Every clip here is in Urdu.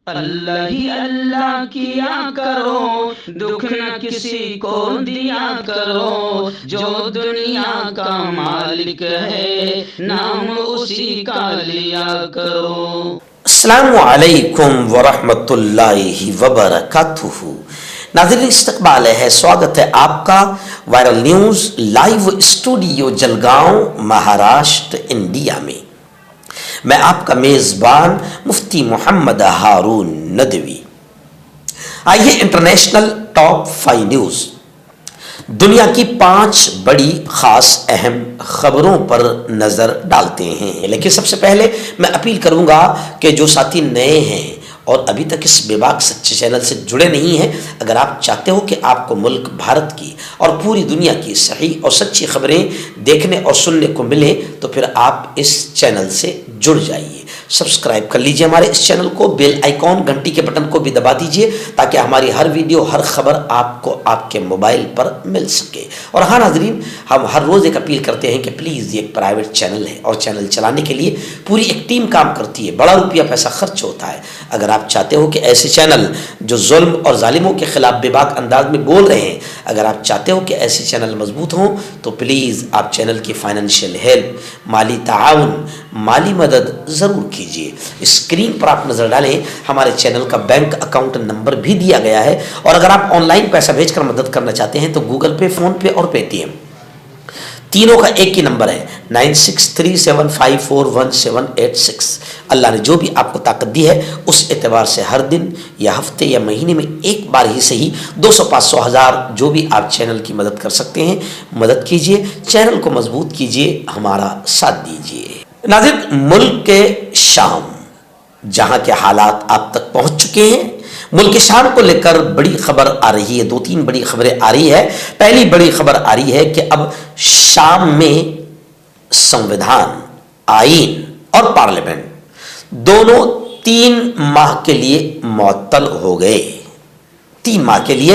اللہ ہی اللہ کیا کرو، دکھ نہ کسی کو دیا کرو، جو دنیا کا مالک ہے نام اسی کا لیا کرو۔ السلام علیکم ورحمۃ اللہ وبرکاتہ۔ ناظرین استقبال ہے، سواگت ہے آپ کا viral news live studio Jalgaon Maharashtra India میں۔ میں آپ کا میزبان مفتی محمد ہارون ندوی۔ آئیے انٹرنیشنل ٹاپ 5 نیوز، دنیا کی 5 بڑی خاص اہم خبروں پر نظر ڈالتے ہیں۔ لیکن سب سے پہلے میں اپیل کروں گا کہ جو ساتھی نئے ہیں اور ابھی تک اس بے باک سچے چینل سے جڑے نہیں ہیں، اگر آپ چاہتے ہو کہ آپ کو ملک بھارت کی اور پوری دنیا کی صحیح اور سچی خبریں دیکھنے اور سننے کو ملیں تو پھر آپ اس چینل سے جڑ جائیے۔ سبسکرائب کر لیجئے ہمارے اس چینل کو، بیل آئیکن گھنٹی کے بٹن کو بھی دبا دیجئے تاکہ ہماری ہر ویڈیو ہر خبر آپ کو آپ کے موبائل پر مل سکے۔ اور ہاں ناظرین، ہم ہر روز ایک اپیل کرتے ہیں کہ پلیز یہ ایک پرائیویٹ چینل ہے اور چینل چلانے کے لیے پوری ایک ٹیم کام کرتی ہے، بڑا روپیہ پیسہ خرچ ہوتا ہے۔ اگر آپ چاہتے ہو کہ ایسے چینل جو ظلم اور ظالموں کے خلاف بے باک انداز میں بول رہے ہیں، اگر آپ چاہتے ہو کہ ایسے چینل مضبوط ہوں تو پلیز آپ چینل کی فائنینشیل ہیلپ، مالی تعاون، مالی مدد ضرور کیجیے۔ اسکرین پر آپ نظر ڈالیں، ہمارے چینل کا بینک اکاؤنٹ نمبر بھی دیا گیا ہے، اور اگر آپ آن لائن پیسہ بھیج کر مدد کرنا چاہتے ہیں تو گوگل پے، فون پے اور پے ٹی ایم تینوں کا ایک ہی نمبر ہے 9637541786۔ اللہ نے جو بھی آپ کو طاقت دی ہے اس اعتبار سے ہر دن یا ہفتے یا مہینے میں ایک بار ہی صحیح 200 500 1000 جو بھی آپ چینل کی مدد کر سکتے ہیں مدد کیجئے، چینل کو مضبوط کیجئے، ہمارا ساتھ دیجئے۔ ناظرین، ملک کے شام جہاں کے حالات آپ تک پہنچ چکے ہیں، ملک شام کو لے کر بڑی خبر آ رہی ہے، 2-3 بڑی خبریں آ رہی ہے۔ پہلی بڑی خبر آ رہی ہے کہ اب شام میں سنویدھان، آئین اور پارلیمنٹ دونوں 3 ماہ کے لیے معطل ہو گئے۔ 3 ماہ کے لیے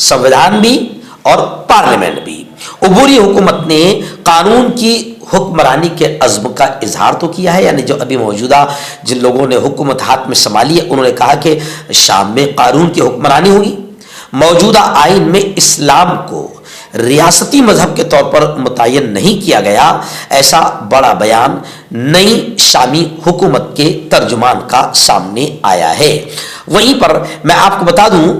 سنویدھان بھی اور پارلیمنٹ بھی۔ عبوری حکومت نے قانون کی حکمرانی کے عزم کا اظہار تو کیا ہے، یعنی جو ابھی موجودہ جن لوگوں نے حکومت ہاتھ میں سنبھالی ہے انہوں نے کہا کہ شام میں قانون کی حکمرانی ہوگی۔ موجودہ آئین میں اسلام کو ریاستی مذہب کے طور پر متعین نہیں کیا گیا، ایسا بڑا بیان نئی شامی حکومت کے ترجمان کا سامنے آیا ہے۔ وہیں پر میں آپ کو بتا دوں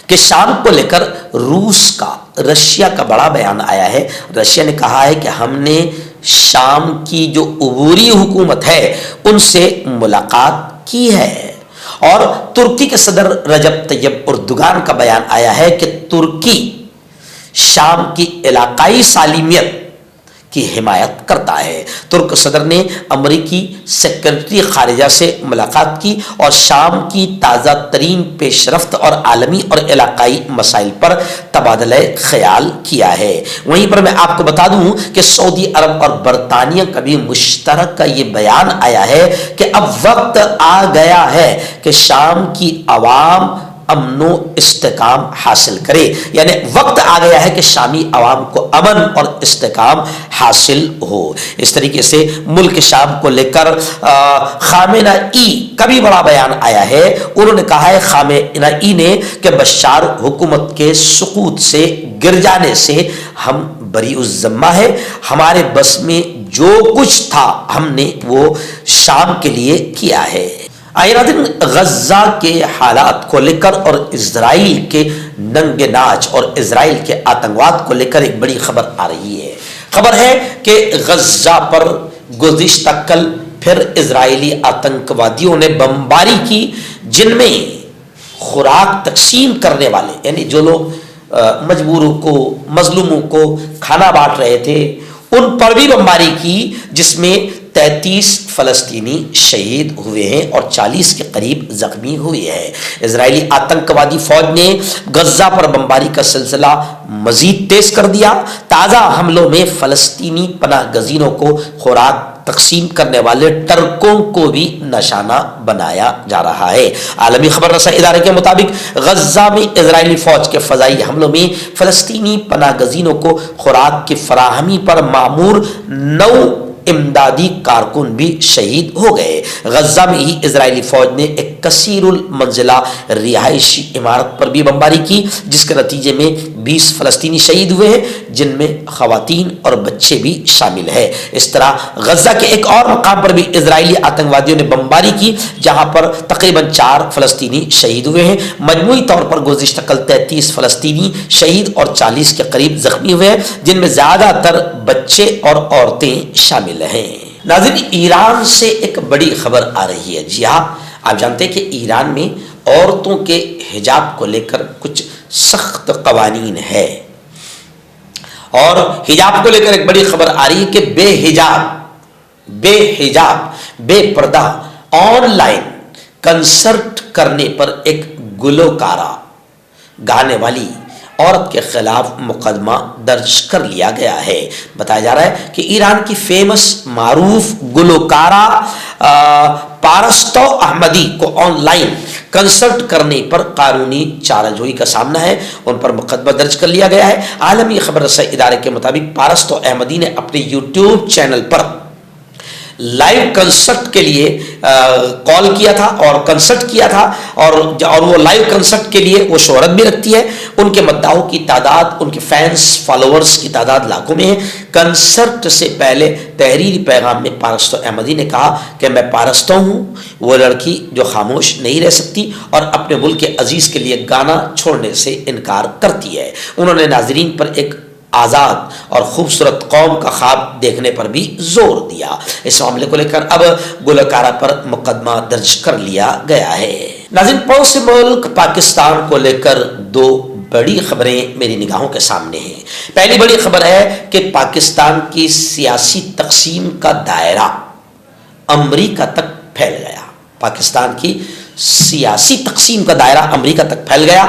کہ شام کو لے کر روس کا، رشیا کا بڑا بیان آیا ہے۔ رشیا نے کہا ہے کہ ہم نے شام کی جو عبوری حکومت ہے ان سے ملاقات کی ہے، اور ترکی کے صدر رجب طیب اردوغان کا بیان آیا ہے کہ ترکی شام کی علاقائی سالمیت کی حمایت کرتا ہے۔ ترک صدر نے امریکی سیکرٹری خارجہ سے ملاقات کی اور شام کی تازہ ترین پیش رفت اور عالمی اور علاقائی مسائل پر تبادلہ خیال کیا ہے۔ وہیں پر میں آپ کو بتا دوں کہ سعودی عرب اور برطانیہ کا بھی مشترکہ یہ بیان آیا ہے کہ اب وقت آ گیا ہے کہ شام کی عوام امن و استحکام حاصل کرے، یعنی وقت آ گیا ہے کہ شامی عوام کو امن اور استحکام حاصل ہو۔ اس طریقے سے ملک شام کو لے کر خامنہ ای کا بھی بڑا بیان آیا ہے۔ انہوں نے کہا ہے خامنہ ای نے کہ بشار حکومت کے سقوط سے، گر جانے سے ہم بری الذمہ ہے، ہمارے بس میں جو کچھ تھا ہم نے وہ شام کے لیے کیا ہے۔ غزہ کے حالات کو لے کر اور اسرائیل کے ننگ ناچ اور اسرائیل کے آتنکواد کو لے کر ایک بڑی خبر آ رہی ہے۔ خبر ہے کہ غزہ پر گزشتہ کل پھر اسرائیلی آتنکوادیوں نے بمباری کی، جن میں خوراک تقسیم کرنے والے، یعنی جو لوگ مجبوروں کو، مظلوموں کو کھانا بانٹ رہے تھے، ان پر بھی بمباری کی، جس میں 33 فلسطینی شہید ہوئے ہیں اور 40 کے قریب زخمی ہوئے ہیں۔ اسرائیلی آتنکوادی فوج نے غزہ پر بمباری کا سلسلہ مزید تیز کر دیا۔ تازہ حملوں میں فلسطینی پناہ گزینوں کو خوراک تقسیم کرنے والے ٹرکوں کو بھی نشانہ بنایا جا رہا ہے۔ عالمی خبر رساں ادارے کے مطابق غزہ میں اسرائیلی فوج کے فضائی حملوں میں فلسطینی پناہ گزینوں کو خوراک کی فراہمی پر مامور 9 امدادی کارکن بھی شہید ہو گئے۔ غزہ میں ہی اسرائیلی فوج نے ایک کثیر المنزلہ رہائشی عمارت پر بھی بمباری کی، جس کے نتیجے میں 20 فلسطینی شہید ہوئے ہیں، جن میں خواتین اور بچے بھی شامل ہیں۔ اس طرح غزہ کے ایک اور مقام پر بھی اسرائیلی آتنکوادیوں نے بمباری کی، جہاں پر تقریباً 4 فلسطینی شہید ہوئے ہیں۔ مجموعی طور پر گزشتہ کل 33 فلسطینی شہید اور 40 کے قریب زخمی ہوئے ہیں، جن میں زیادہ تر بچے اور عورتیں شامل ہیں۔ ناظرین، ایران سے ایک بڑی خبر آ رہی ہے۔ جی ہاں، آپ جانتے ہیں کہ ایران میں عورتوں کے حجاب کو لے کر کچھ سخت قوانین ہے، اور حجاب کو لے کر ایک بڑی خبر آ رہی ہے کہ بے حجاب بے پردہ آن لائن کنسرٹ کرنے پر ایک گلوکارہ گانے والی عورت کے خلاف مقدمہ درج کر لیا گیا ہے۔ بتایا جا رہا ہے کہ ایران کی فیمس معروف گلوکارہ پارستو احمدی کو آن لائن کنسرٹ کرنے پر قانونی چارہ جوئی کا سامنا ہے، ان پر مقدمہ درج کر لیا گیا ہے۔ عالمی خبر رسائی ادارے کے مطابق پارستو احمدی نے اپنے یوٹیوب چینل پر لائیو کنسرٹ کے لیے کال کیا تھا اور کنسرٹ کیا تھا، اور وہ لائیو کنسرٹ کے لیے وہ شہرت بھی رکھتی ہے۔ ان کے مداحوں کی تعداد، ان کے فینس فالوورز کی تعداد لاکھوں میں ہے۔ کنسرٹ سے پہلے تحریری پیغام میں پارستو احمدی نے کہا کہ میں پارستو ہوں، وہ لڑکی جو خاموش نہیں رہ سکتی اور اپنے ملک کے عزیز کے لیے گانا چھوڑنے سے انکار کرتی ہے۔ انہوں نے ناظرین پر ایک آزاد اور خوبصورت قوم کا خواب دیکھنے پر بھی زور دیا۔ اس معاملے کو لے کر اب گلوکارہ پر مقدمہ درج کر لیا گیا ہے۔ ناظرین، پڑوسی ملک پاکستان کو لے کر 2 بڑی خبریں میری نگاہوں کے سامنے ہیں۔ پہلی بڑی خبر ہے کہ پاکستان کی سیاسی تقسیم کا دائرہ امریکہ تک پھیل گیا۔ پاکستان کی سیاسی تقسیم کا دائرہ امریکہ تک پھیل گیا۔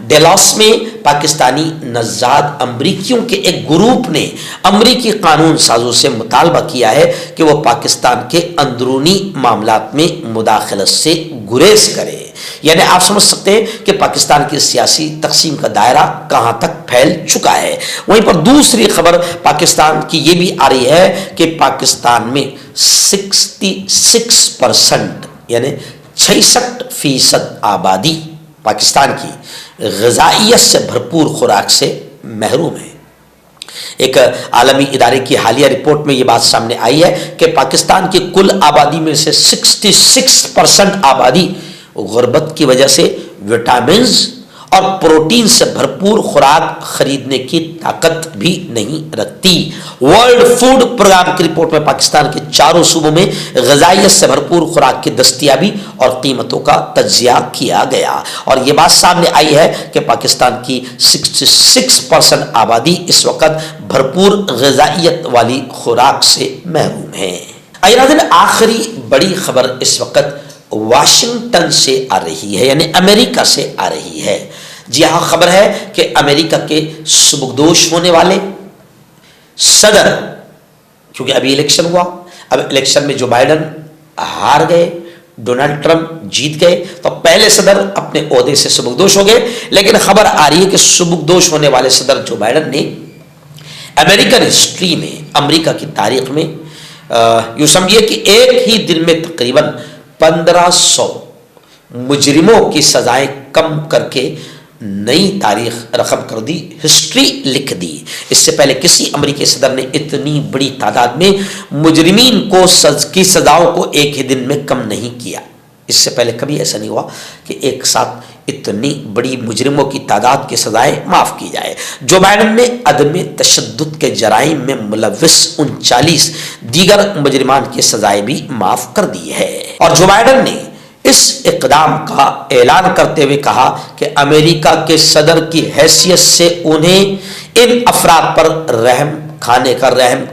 ڈیلاس میں پاکستانی نژاد امریکیوں کے ایک گروپ نے امریکی قانون سازوں سے مطالبہ کیا ہے کہ وہ پاکستان کے اندرونی معاملات میں مداخلت سے گریز کرے۔ یعنی آپ سمجھ سکتے ہیں کہ پاکستان کی سیاسی تقسیم کا دائرہ کہاں تک پھیل چکا ہے۔ وہیں پر دوسری خبر پاکستان کی یہ بھی آ رہی ہے کہ پاکستان میں 66% یعنی 66% آبادی پاکستان کی غذائیت سے بھرپور خوراک سے محروم ہے۔ ایک عالمی ادارے کی حالیہ رپورٹ میں یہ بات سامنے آئی ہے کہ پاکستان کی کل آبادی میں سے 66% آبادی غربت کی وجہ سے وٹامنز اور پروٹین سے بھرپور خوراک خریدنے کی طاقت بھی نہیں رکھتی۔ ورلڈ فوڈ پروگرام کی رپورٹ میں پاکستان کے 4 صوبوں میں غذائیت سے بھرپور خوراک کی دستیابی اور قیمتوں کا تجزیہ کیا گیا، اور یہ بات سامنے آئی ہے کہ پاکستان کی 66% آبادی اس وقت بھرپور غذائیت والی خوراک سے محروم ہے۔ ناظرین، آخری بڑی خبر اس وقت واشنگٹن سے آ رہی ہے، یعنی امریکہ سے آ رہی ہے۔ جی ہاں، خبر ہے کہ امریکہ کے سبکدوش ہونے والے صدر، کیونکہ ابھی الیکشن ہوا، اب الیکشن میں جو بائیڈن ہار گئے، ڈونلڈ ٹرمپ جیت گئے، تو پہلے صدر اپنے عہدے سے سبکدوش ہو گئے۔ لیکن خبر آ رہی ہے کہ سبکدوش ہونے والے صدر جو بائیڈن نے امریکن ہسٹری میں، امریکہ کی تاریخ میں، یوں سمجھیے کہ ایک ہی دن میں تقریباً 1500 مجرموں کی سزائیں کم کر کے نئی تاریخ رقم کر دی، ہسٹری لکھ دی۔ اس سے پہلے کسی امریکی صدر نے اتنی بڑی تعداد میں مجرمین کی سزاؤں کو ایک ہی دن میں کم نہیں کیا۔ اس سے پہلے کبھی ایسا نہیں ہوا کہ ایک ساتھ اتنی بڑی مجرموں کی تعداد کی سزائیں معاف کی جائے۔ جو بائیڈن نے عدم تشدد کے جرائم میں ملوث 39 دیگر مجرمان کی سزائیں بھی معاف کر دی ہے، اور جو بائیڈن نے اس اقدام کا اعلان کرتے ہوئے کہا کہ امریکہ کے صدر کی حیثیت سے انہیں ان افراد پر رحم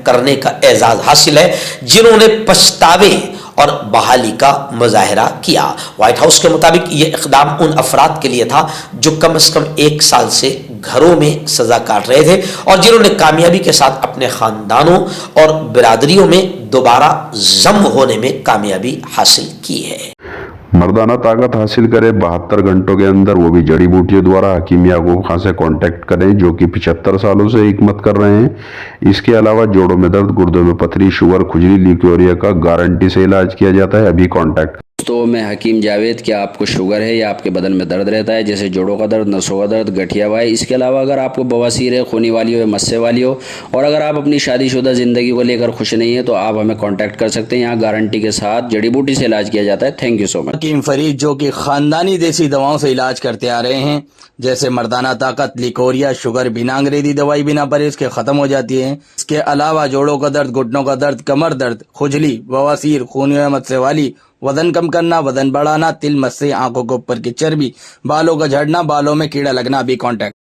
کرنے کا اعزاز حاصل ہے جنہوں نے پچھتاوے اور بحالی کا مظاہرہ کیا۔ وائٹ ہاؤس کے مطابق یہ اقدام ان افراد کے لیے تھا جو کم از کم 1 سال سے گھروں میں سزا کاٹ رہے تھے اور جنہوں نے کامیابی کے ساتھ اپنے خاندانوں اور برادریوں میں دوبارہ ضم ہونے میں کامیابی حاصل کی ہے۔ مردانہ طاقت حاصل کرے 72 گھنٹوں کے اندر، وہ بھی جڑی بوٹیوں دوارا۔ حکیم یعقوب خان سے کانٹیکٹ کریں جو کہ 75 سالوں سے حکمت کر رہے ہیں۔ اس کے علاوہ جوڑوں میں درد، گردوں میں پتھری، شوگر، کھجلی، لیکوریا کا گارنٹی سے علاج کیا جاتا ہے۔ ابھی کانٹیکٹ تو میں حکیم جاوید، کیا آپ کو شوگر ہے یا آپ کے بدن میں درد رہتا ہے جیسے جوڑوں کا درد، نسوں کا درد، گٹھیا وائے؟ اس کے علاوہ اگر آپ کو بواسیر ہے، خونی والی ہو یا مسے والی ہو، اور اگر آپ اپنی شادی شدہ زندگی کو لے کر خوش نہیں ہیں تو آپ ہمیں کانٹیکٹ کر سکتے ہیں. یہاں گارنٹی کے ساتھ جڑی بوٹی سے علاج کیا جاتا ہے. تھینک یو سو مچ. حکیم فرید جو کہ خاندانی دیسی دواؤں سے علاج کرتے آ رہے ہیں، جیسے مردانہ طاقت، لیکوریا، شوگر بنا انگریزی دوائی بنا پرہیز کے ختم ہو جاتی ہے. اس کے علاوہ جوڑوں کا درد، گھٹنوں کا درد، کمر درد، کھجلی، بواسیر، خونی مسے والی، وزن کم کرنا، وزن بڑھانا، تل مسے، آنکھوں کے اوپر کی چربی، بالوں کا جھڑنا، بالوں میں کیڑا لگنا، بھی کانٹیکٹ